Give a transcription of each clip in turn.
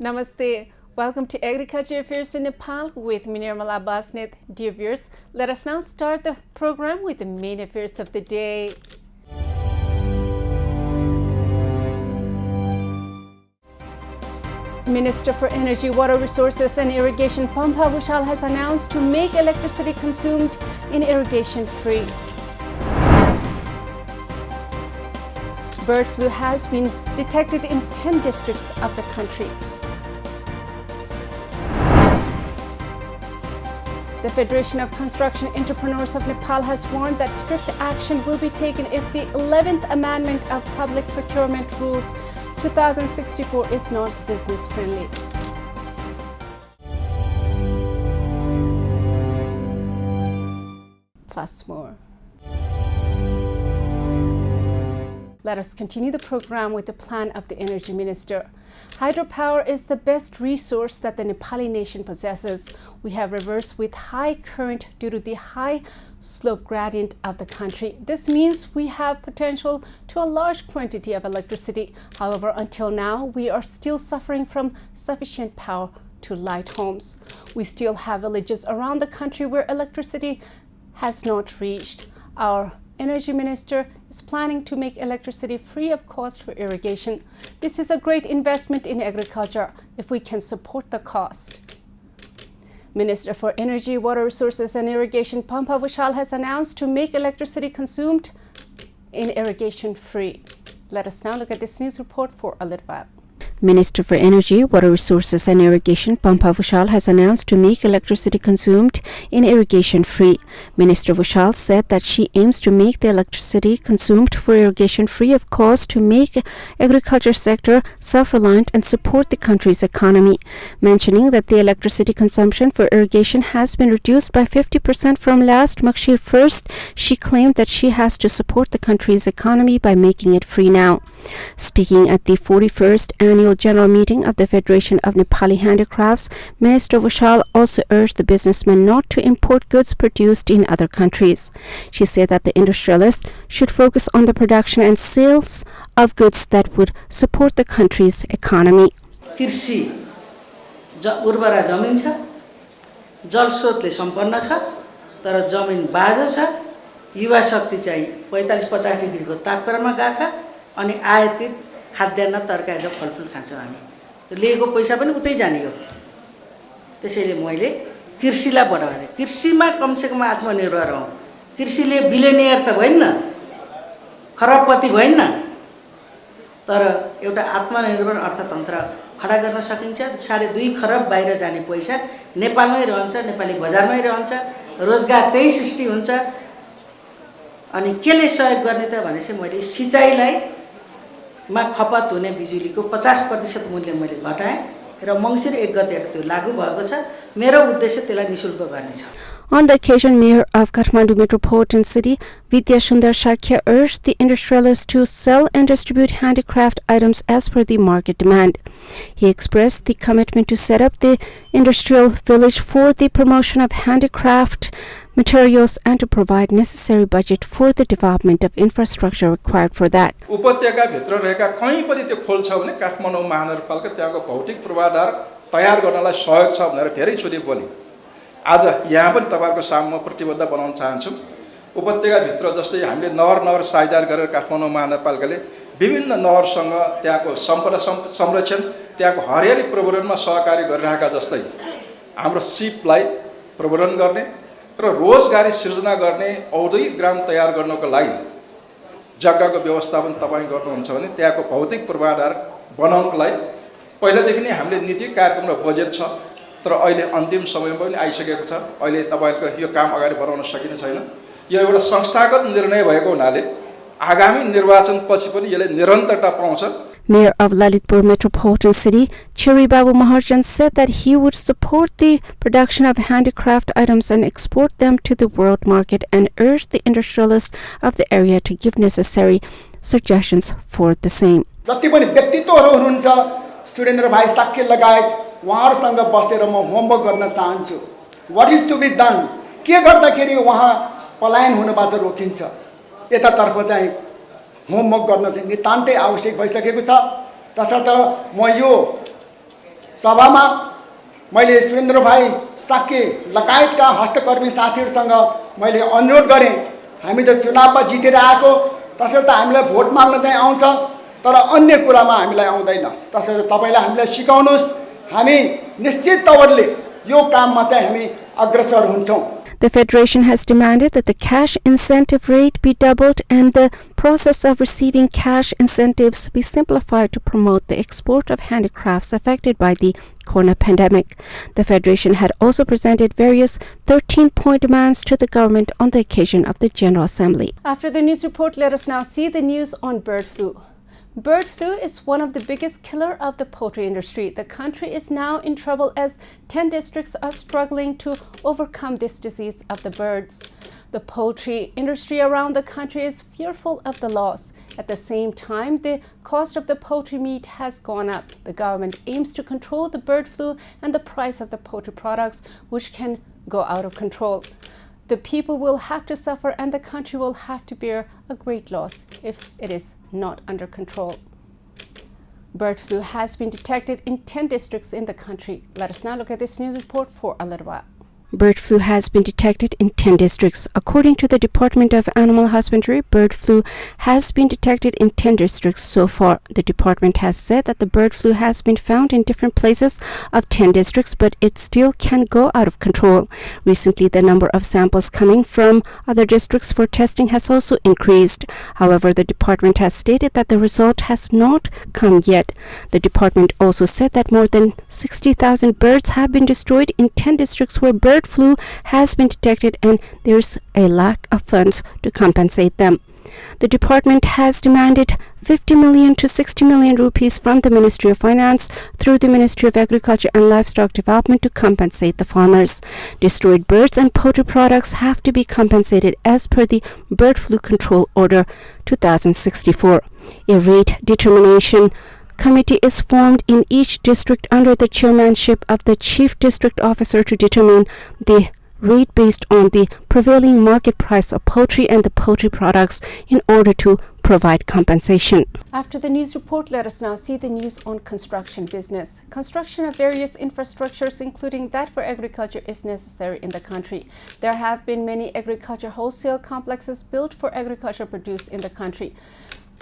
Namaste. Welcome to Agriculture Affairs in Nepal with me, Nirmala Basnet. Dear viewers, let us now start the program with the main affairs of the day. Minister for Energy, Water Resources and Irrigation Pampa Vishal has announced to make electricity consumed in irrigation free. Bird flu has been detected in 10 districts of the country. The Federation of Construction Entrepreneurs of Nepal has warned that strict action will be taken if the 11th Amendment of Public Procurement Rules 2064 is not business friendly. Plus more. Let us continue the program with the plan of the Energy Minister. Hydropower is the best resource that the Nepali nation possesses. We have rivers with high current due to the high slope gradient of the country. This means we have potential to a large quantity of electricity. However, until now, we are still suffering from sufficient power to light homes. We still have villages around the country where electricity has not reached. Our Energy Minister is planning to make electricity free of cost for irrigation. This is a great investment in agriculture if we can support the cost. Minister for Energy, Water Resources and Irrigation Pampa Vishal has announced to make electricity consumed in irrigation free. Let us now look at this news report for a little while. Minister for Energy, Water Resources and Irrigation Pampa Vishal has announced to make electricity consumed in irrigation free. Minister Vishal said that she aims to make the electricity consumed for irrigation free of cost to make agriculture sector self-reliant and support the country's economy. Mentioning that the electricity consumption for irrigation has been reduced by 50% from last Makshir 1st, she claimed that she has to support the country's economy by making it free now. Speaking at the 41st Annual General Meeting of the Federation of Nepali Handicrafts, Minister Vishal also urged the businessmen not to import goods produced in other countries. She said that the industrialists should focus on the production and sales of goods that would support the country's economy. कृषि उर्वरा जमिन छ, जल स्रोतले सम्पन्न छ, तर जमिन बाँझो छ, युवा शक्ति चाहिँ 45-50 डिग्रीको तापक्रममा गएको छ अनि आयातित खाद्यान्न तरकारी र फलफुल खान्छौँ हामी। त्यो लिएको पैसा पनि उतै जाने हो। त्यसैले मैले कृषिलाई बढावा दिए। कृषिमा कमसेकम आत्मनिर्भर हौं। कृषिले बिलियनियर त भएन, खरबपति भएन, तर एउटा आत्मनिर्भर अर्थतन्त्र खडा गर्न सकिन्छ। 2.5 खरब बाहिर जाने पैसा नेपालमै रहन्छ, नेपाली बजारमै रहन्छ, रोजगार त्यही सृष्टि हुन्छ। अनि केले सहयोग गर्ने त भनेपछि मैले सिंचाइलाई मा खपत हुने बिजुलीको 50% मूल्य मैले घटाएँ र मङ्सिर 1 गतेबाट त्यो लागू भएको छ। मेरो उद्देश्य त्यसलाई निशुल्क गर्ने छ। On the occasion, Mayor of Kathmandu Metropolitan City, Vidya Sundar Shakya, urged the industrialists to sell and distribute handicraft items as per the market demand. He expressed the commitment to set up the industrial village for the promotion of handicraft materials and to provide necessary budget for the development of infrastructure required for that. उपत्यका भित्र रहेका कहीं पनि त्यो खोल छ भने काठमाडौँ महानगरपालिका त्यहाँको भौतिक पूर्वाधार तयार गर्नलाई सहयोग छ भनेर धेरै चोटि बोले। आज यहाँ पनि तपाईहरुको सामु प्रतिबद्ध बनाउन चाहन्छु। उपत्यका भित्र जस्तै हामीले नहर साझेदार गरेर काठमाडौँ महानगरपालिकाले विभिन्न नहरसँग त्यहाँको सम्पदा संरक्षण, त्यहाँको हरियाली प्रवर्धनमा सहकारी गरिरहेका जस्तै हाम्रो सिपलाई प्रवर्धन गर्ने र रोजगारी सृजना गर्ने औद्योगिक ग्राम तयार गर्नको लागि जग्गाको व्यवस्थापन तपाई गर्नुहुन्छ भने त्यहाँको भौतिक पूर्वाधार बनाउनको लागि पहिलादेखि नै हामीले नीति कार्यक्रम र बजेट छ, तर अहिले अन्तिम समयमा पनि आइसकेको छ। अहिले तपाईहरुको यो काम अगाडि बढाउन सकिने छैन। यो एउटा संस्थागत निर्णय भएको हुनाले आगामी निर्वाचनपछि पनि यसले निरन्तरता पाउँछ। Mayor of Lalitpur Metropolitan City, Chiri Babu Maharjan, said that he would support the production of handicraft items and export them to the world market and urged the industrialists of the area to give necessary suggestions for the same. जति पनि व्यक्तित्वहरू हुनुहुन्छ, सुरेन्द्र भाइ साक्य लगायत उहाँहरुसँग बसेर म homework गर्न चाहन्छु। What is to be done? के गर्दाखेरि उहाँ पलायन हुनबाट रोकिन्छ? यतातर्फ चाहिँ होमवर्क गर्न चाहिँ नितान्तै आवश्यक भइसकेको छ। तसर्थ म यो सभामा मैले सुरेन्द्र भाइ साक्य लगायतका हस्तकर्मी साथीहरूसँग मैले अनुरोध गरेँ, हामी त चुनावमा जितेर आएको, त्यसर्थ हामीलाई भोट माग्न चाहिँ आउँछ, तर अन्य कुरामा हामीलाई आउँदैन। त्यसर्थ तपाईँले हामीलाई सिकाउनुहोस्, हामी निश्चित तवरले यो काममा चाहिँ हामी अग्रसर हुन्छौँ। The Federation has demanded that the cash incentive rate be doubled and the process of receiving cash incentives be simplified to promote the export of handicrafts affected by the corona pandemic. The Federation had also presented various 13-point demands to the government on the occasion of the General Assembly. After the news report, let us now see the news on bird flu. Bird flu is one of the biggest killer of the poultry industry. The country is now in trouble as 10 districts are struggling to overcome this disease of the birds. The poultry industry around the country is fearful of the loss. At the same time, the cost of the poultry meat has gone up. The government aims to control the bird flu and the price of the poultry products, which can go out of control. The people will have to suffer and the country will have to bear a great loss if it is not under control. Bird flu has been detected in 10 districts in the country. Let us now look at this news report for a little while. Bird flu has been detected in 10 districts. According to the Department of Animal Husbandry, bird flu has been detected in 10 districts so far. The department has said that the bird flu has been found in different places of 10 districts, but it still can go out of control. Recently, the number of samples coming from other districts for testing has also increased. However, the department has stated that the result has not come yet. The department also said that more than 60,000 birds have been destroyed in 10 districts where bird flu has been detected and there's a lack of funds to compensate them. The department has demanded 50 million to 60 million rupees from the Ministry of Finance through the Ministry of Agriculture and Livestock Development to compensate the farmers. Destroyed birds and poultry products have to be compensated as per the Bird Flu Control Order 2064. A rate determination committee is formed in each district under the chairmanship of the Chief District Officer to determine the rate based on the prevailing market price of poultry and the poultry products in order to provide compensation. After the news report, let us now see the news on construction business. Construction of various infrastructures, including that for agriculture, is necessary in the country. There have been many agriculture wholesale complexes built for agriculture produce in the country.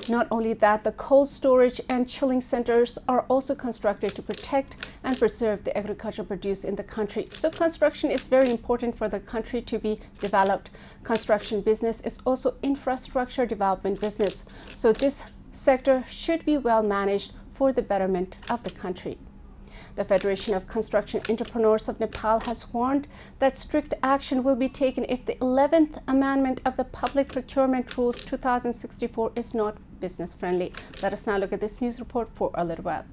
Not only that, the cold storage and chilling centers are also constructed to protect and preserve the agricultural produce in the country. So construction is very important for the country to be developed. Construction business is also infrastructure development business. So this sector should be well managed for the betterment of the country. The Federation of Construction Entrepreneurs of Nepal has warned that strict action will be taken if the 11th Amendment of the Public Procurement Rules 2064 is not business friendly. Let us now look at this news report for a little while.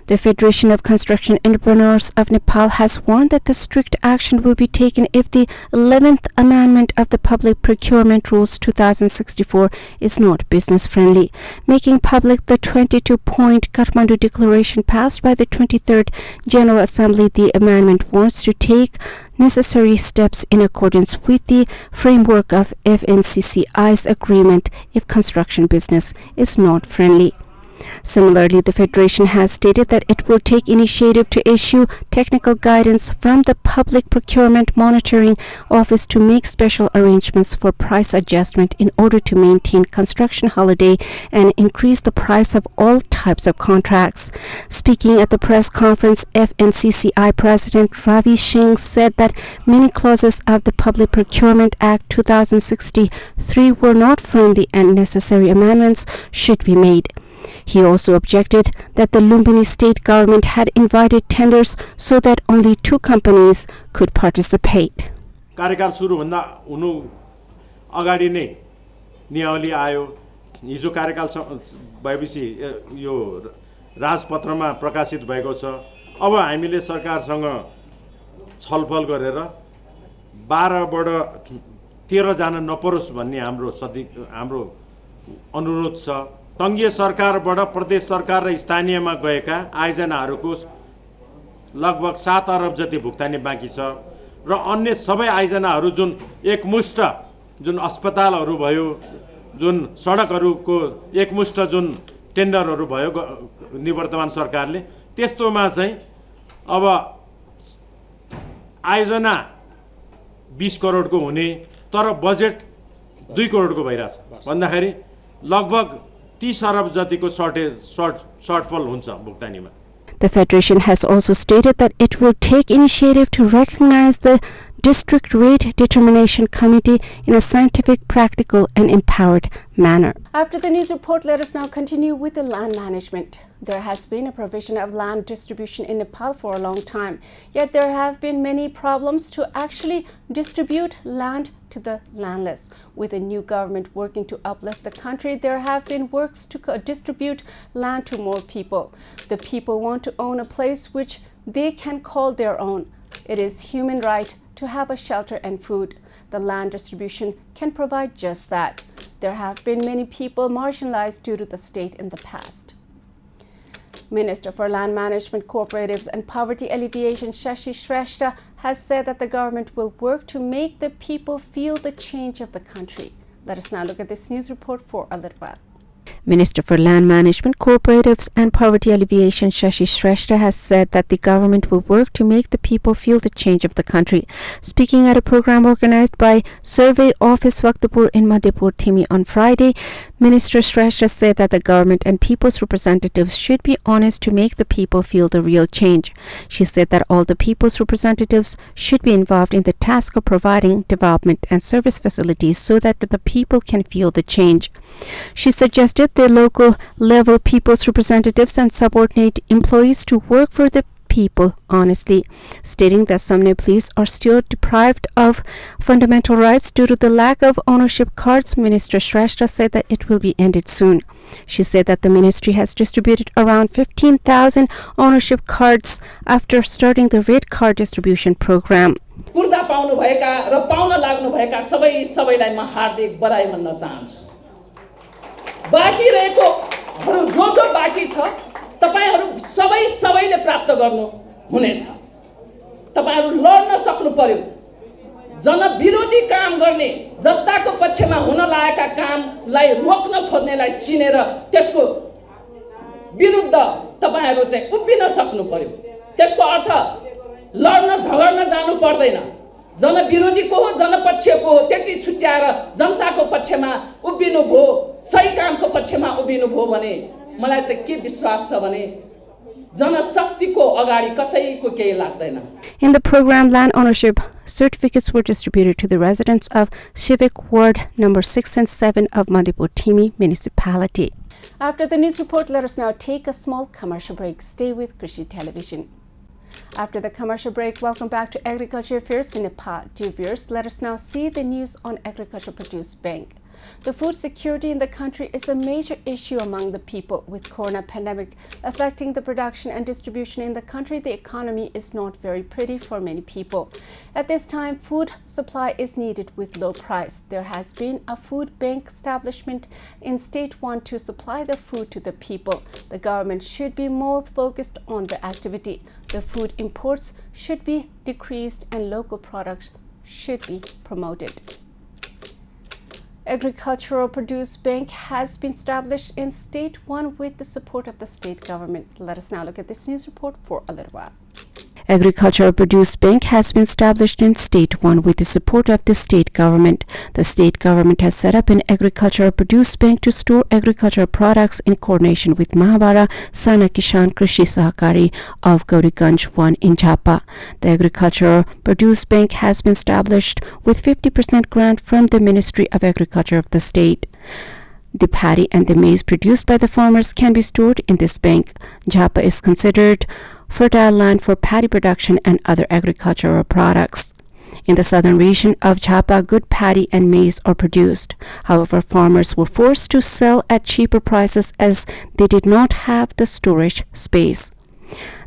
The Federation of Construction Entrepreneurs of Nepal has warned that the strict action will be taken if the 11th Amendment of the Public Procurement Rules 2064 is not business-friendly. Making public the 22-point Kathmandu Declaration passed by the 23rd General Assembly, the amendment wants to take necessary steps in accordance with the framework of FNCCI's agreement if construction business is not friendly. Similarly, the Federation has stated that it will take initiative to issue technical guidance from the Public Procurement Monitoring Office to make special arrangements for price adjustment in order to maintain construction holiday and increase the price of all types of contracts. Speaking at the press conference, FNCCI President Ravi Singh said that many clauses of the Public Procurement Act 2063 were not friendly and necessary amendments should be made. He also objected that the Lumbini state government had invited tenders so that only 2 companies could participate. कार्यकाल सुरु भन्दा हुनु अगाडि नै नियमावली आयो। हिजो कार्यकाल भएपछि यो राजपत्रमा प्रकाशित भएको छ। अब हामीले सरकारसँग छलफल गरेर 12 बाट 13 जना नपरोस् भन्ने हाम्रो अनुरोध छ। संघीय सरकारबाट प्रदेश सरकार र स्थानीयमा गएका आयोजनाहरूको लगभग 7 अरब जति भुक्तानी बाँकी छ र अन्य सबै आयोजनाहरू जुन एकमुष्ट जुन अस्पतालहरू भयो, जुन सडकहरूको एकमुष्ट जुन टेन्डरहरू भयो निवर्तमान सरकारले, त्यस्तोमा चाहिँ अब आयोजना 20 करोडको हुने तर बजेट 2 करोडको भइरहेछ भन्दाखेरि लगभग 30 अरब जतिको शर्टफल हुन्छ भुक्तानीमा. The Federation has also stated that it will take initiative to recognize the District Rate Determination Committee in a scientific, practical, and empowered manner. After the news report, let us now continue with the land management. There has been a provision of land distribution in Nepal for a long time, yet there have been many problems to actually distribute land to the landless. With a new government working to uplift the country, there have been works to distribute land to more people. The people want to own a place which they can call their own. It is human right to have a shelter and food. The land distribution can provide just that. There have been many people marginalized due to the state in the past. Minister for Land Management, Cooperatives and Poverty Alleviation, Shashi Shrestha, has said that the government will work to make the people feel the change of the country. Let us now look at this news report for a little while. Minister for Land Management, Cooperatives and Poverty Alleviation, Shashi Shrestha, has said that the government will work to make the people feel the change of the country. Speaking at a program organized by Survey Office Vaktapur in Madhepur Thimi on Friday, Minister Shrestha said that the government and people's representatives should be honest to make the people feel the real change. She said that all the people's representatives should be involved in the task of providing development and service facilities so that the people can feel the change. She suggested the local level people's representatives and subordinate employees to work for the people honestly, stating that some Nepalese are still deprived of fundamental rights due to the lack of ownership cards. Minister Shrestha said that it will be ended soon. She said that the ministry has distributed around 15,000 ownership cards after starting the red card distribution program. पूर्जा पाउनु भएका र pound लाग्नु भएका सबैलाई म हार्दिक बधाई भन्न चाहन्छु. बाँकी रहेकोहरु जो बाँकी छ तपाईहरु सबैले प्राप्त गर्नु हुनेछ. तपाईहरु लड्न सक्नु पर्यो. जनविरोधी काम गर्ने, जनताको पक्षमा हुन लागेका कामलाई रोक्न खोज्नेलाई चिनेर त्यसको विरुद्ध तपाईहरु चाहिँ उभिन सक्नु पर्यो. त्यसको अर्थ लड्न झगड्न जानु पर्दैन. जनविरोधी को हो, जनपक्षको हो, त्यति छुट्याएर जनताको पक्षमा उभिनु भो, सही कामको पक्षमा उभिनु भो भने मलाई त के विश्वास छ भने जनशक्तिको अगाडि कसैको केही लाग्दैन. In the program, land ownership certificates were distributed to the residents of Civic Ward number 6 and 7 of Madhepur Thimi municipality. After the news report, let us now take a small commercial break. Stay with Krishi Television. After the commercial break, welcome back to Agriculture Affairs in Nepal. Dear viewers, let us now see the news on Agriculture Produce Bank. The food security in the country is a major issue among the people. With corona pandemic affecting the production and distribution in the country, the economy is not very pretty for many people. At this time, food supply is needed with low price. There has been a food bank establishment in State 1 to supply the food to the people. The government should be more focused on the activity. The food imports should be decreased and local products should be promoted. Agricultural Produce Bank has been established in State 1 with the support of the state government. Let us now look at this news report for a little while. Agricultural Produce Bank has been established in State 1 with the support of the state government. The state government has set up an Agricultural Produce Bank to store agricultural products in coordination with Mahabara Sana Kishan Krishi Sahakari of Gauriganj 1 in Jhapa. The Agricultural Produce Bank has been established with 50% grant from the Ministry of Agriculture of the state. The paddy and the maize produced by the farmers can be stored in this bank. Jhapa is considered fertile land for paddy production and other agricultural products. In the southern region of Jhapa, good paddy and maize are produced. However, farmers were forced to sell at cheaper prices as they did not have the storage space.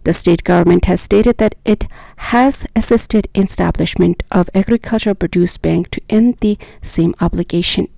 The state government has stated that it has assisted in establishment of Agricultural Produce Bank to end the same obligation.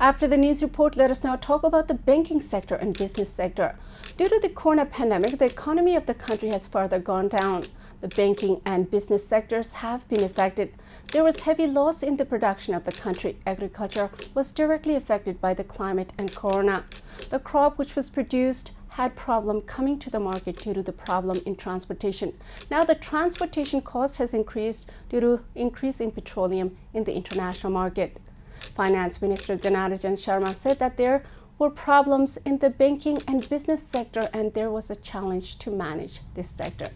After the news report, let us now talk about the banking sector and business sector. Due to the corona pandemic, the economy of the country has further gone down. The banking and business sectors have been affected. There was heavy loss in the production of the country. Agriculture was directly affected by the climate and corona. The crop which was produced had problem coming to the market due to the problem in transportation. Now the transportation cost has increased due to increase in petroleum in the international market. Finance Minister Janardhan Sharma said that there were problems in the banking and business sector and there was a challenge to manage this sector.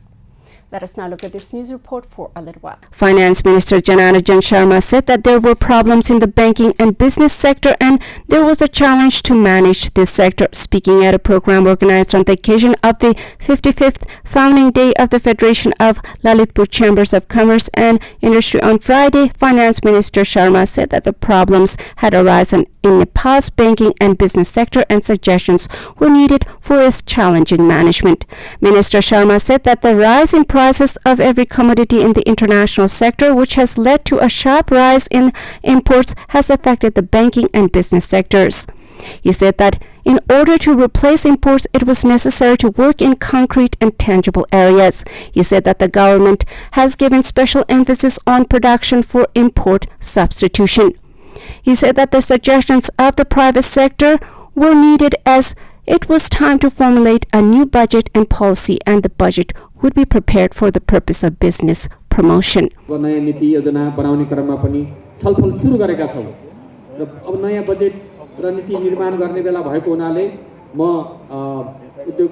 Let us now look at this news report for a little while. Finance Minister Janardhan Sharma said that there were problems in the banking and business sector and there was a challenge to manage this sector. Speaking at a program organized on the occasion of the 55th founding day of the Federation of Lalitpur Chambers of Commerce and Industry on Friday, Finance Minister Sharma said that the problems had arisen in Nepal's banking and business sector and suggestions were needed for its challenging management. Minister Sharma said that the rise in prices of every commodity in the international sector, which has led to a sharp rise in imports, has affected the banking and business sectors. He said that in order to replace imports, it was necessary to work in concrete and tangible areas. He said that the government has given special emphasis on production for import substitution. He said that the suggestions of the private sector were needed as it was time to formulate a new budget and policy, and the budget would be prepared for the purpose of business promotion. नयाँ नीति योजना बनाउने क्रममा पनि छलफल सुरु गरेका छौं र अब नयाँ बजेट र नीति निर्माण गर्ने बेला भएको हुनाले म उद्योग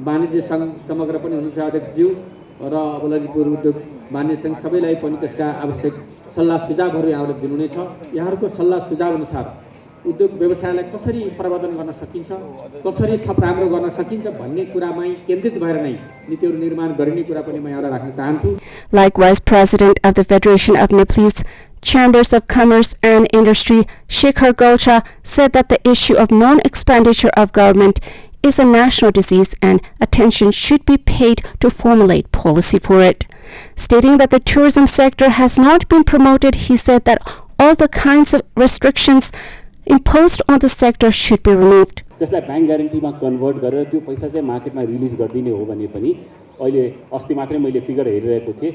वाणिज्य संघ समग्र पनि हुनुहुन्छ अध्यक्षज्यू र अब ललितपुर उद्योग वाणिज्य संघ सबैलाई पनि त्यसका आवश्यक सल्लाह सुझावहरू यहाँले दिनुहुने छ। यहाँहरूको सल्लाह सुझाव अनुसार उद्योग व्यवसायलाई कसरी प्रवर्धन गर्न सकिन्छ, कसरी थप राम्रो गर्न सकिन्छ भन्ने कुरामै केन्द्रित भएर नै नीतिहरू निर्माण गरिने कुरा पनि म यहाँलाई राख्न चाहन्छु। Likewise, President of the Federation of Nepalese Chambers of Commerce and Industry, Shekhar Golcha, said that the issue of non-expenditure of government is a national disease and attention should be paid to formulate policy for it. Stating that the tourism sector has not been promoted, he said that all the kinds of restrictions imposed on the sector should be removed. त्यसलाई bank ग्यारेन्टीमा convert गरेर त्यो पैसा चाहिँ मार्केटमा release गरिदिने हो भने पनि अहिले अस्ति मात्रै मैले फिगर हेरिरहेको थिएँ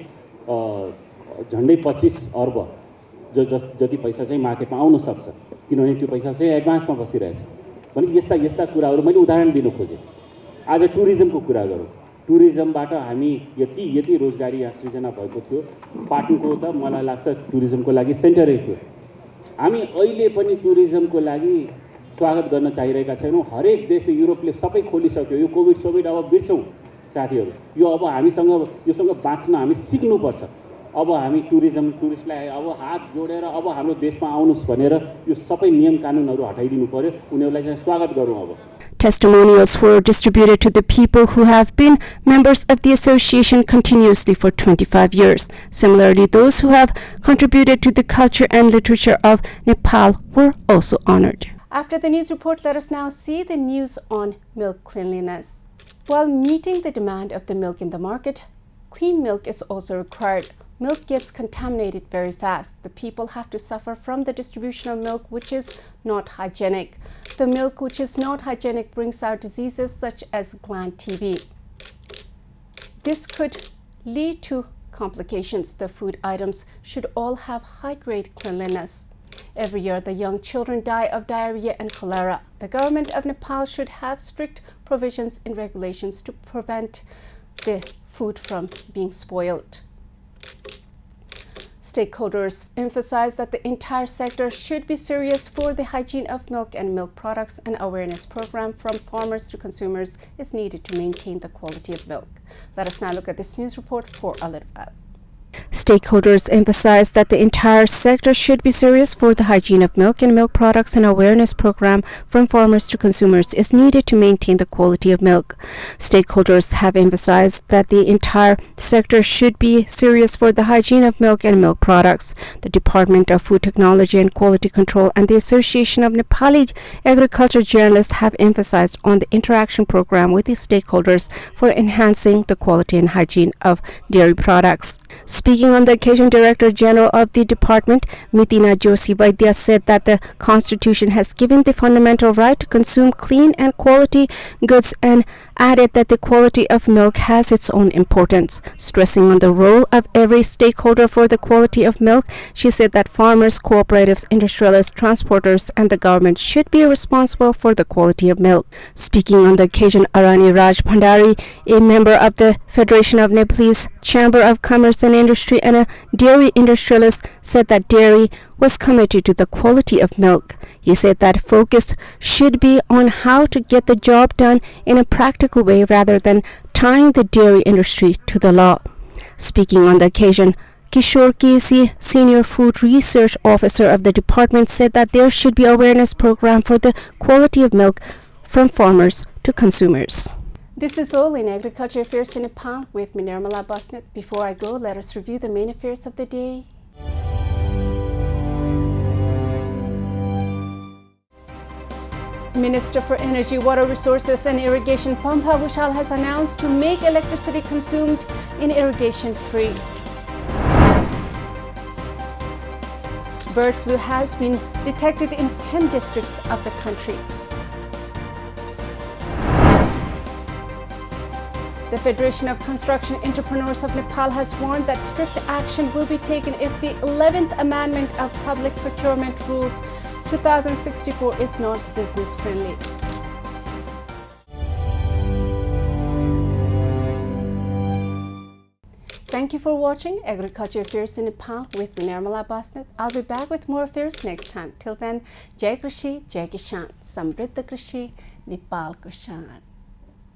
झन्डै 25 अर्ब जति पैसा चाहिँ मार्केटमा आउन सक्छ किनभने त्यो पैसा चाहिँ एडभान्समा बसिरहेछ। भने यस्ता यस्ता कुराहरू मैले उदाहरण दिन खोजेँ। आज टुरिज्मको कुरा गरौँ। टुरिज्मबाट हामी यति रोजगारी यहाँ सृजना भएको थियो। पाटनको त मलाई लाग्छ टुरिज्मको लागि सेन्टरै थियो। हामी अहिले पनि टुरिज्मको लागि स्वागत गर्न चाहिरहेका छैनौँ। हरेक देशले युरोपले सबै खोलिसक्यो। यो कोभिड अब बिर्सौँ साथीहरू। यो अब हामीसँग योसँग बाँच्न हामी सिक्नुपर्छ। अब हामी टुरिस्टलाई अब हात जोडेर अब हाम्रो देशमा आउनुस् भनेर यो सबै नियम कानुनहरू हटाइदिनु पर्यो। उनीहरूलाई चाहिँ स्वागत गरौँ अब। Testimonials were distributed to the people who have been members of the association continuously for 25 years. Similarly, those who have contributed to the culture and literature of Nepal were also honored. After the news report, let us now see the news on milk cleanliness. While meeting the demand of the milk in the market, clean milk is also required. Milk gets contaminated very fast. The people have to suffer from the distribution of milk which is not hygienic. The milk which is not hygienic brings out diseases such as gland TB. This could lead to complications. The food items should all have high-grade cleanliness. Every year, the young children die of diarrhea and cholera. The government of Nepal should have strict provisions and regulations to prevent the food from being spoiled. Stakeholders emphasize that the entire sector should be serious for the hygiene of milk and milk products. An awareness program from farmers to consumers is needed to maintain the quality of milk. Let us now look at this news report for a little while. Stakeholders emphasize that the entire sector should be serious for the hygiene of milk and milk products. An awareness program from farmers to consumers is needed to maintain the quality of milk. Stakeholders have emphasized that the entire sector should be serious for the hygiene of milk and milk products. The Department of Food Technology and Quality Control and the Association of Nepali Agriculture Journalists have emphasized on the interaction program with the stakeholders for enhancing the quality and hygiene of dairy products. Speaking on the occasion, Director General of the department, Mitina Joshi Vaidya, said that the Constitution has given the fundamental right to consume clean and quality goods and added that the quality of milk has its own importance. Stressing on the role of every stakeholder for the quality of milk, she said that farmers, cooperatives, industrialists, transporters, and the government should be responsible for the quality of milk. Speaking on the occasion, Arani Raj Bhandari, a member of the Federation of Nepalese Chamber of Commerce and Industry and a dairy industrialist, said that dairy was committed to the quality of milk. He said that focus should be on how to get the job done in a practical way rather than tying the dairy industry to the law. Speaking on the occasion, Kishore Kesi, Senior Food Research Officer of the department, said that there should be awareness program for the quality of milk from farmers to consumers. This is all in Agriculture Affairs in Nepal with me, Nirmala Basnet. Before I go, let us review the main affairs of the day. Minister for Energy, Water Resources and Irrigation Pampha Vishal has announced to make electricity consumed in irrigation free. Bird flu has been detected in 10 districts of the country. The Federation of Construction Entrepreneurs of Nepal has warned that strict action will be taken if the 11th Amendment of Public Procurement Rules 2064 is not business friendly. Thank you for watching Agriculture Affairs in Nepal with Nirmala Basnet. I'll be back with more affairs next time. Till then, Jai Krishi, Jai Kishan, Samriddha Krishi, Nepal ko Shan.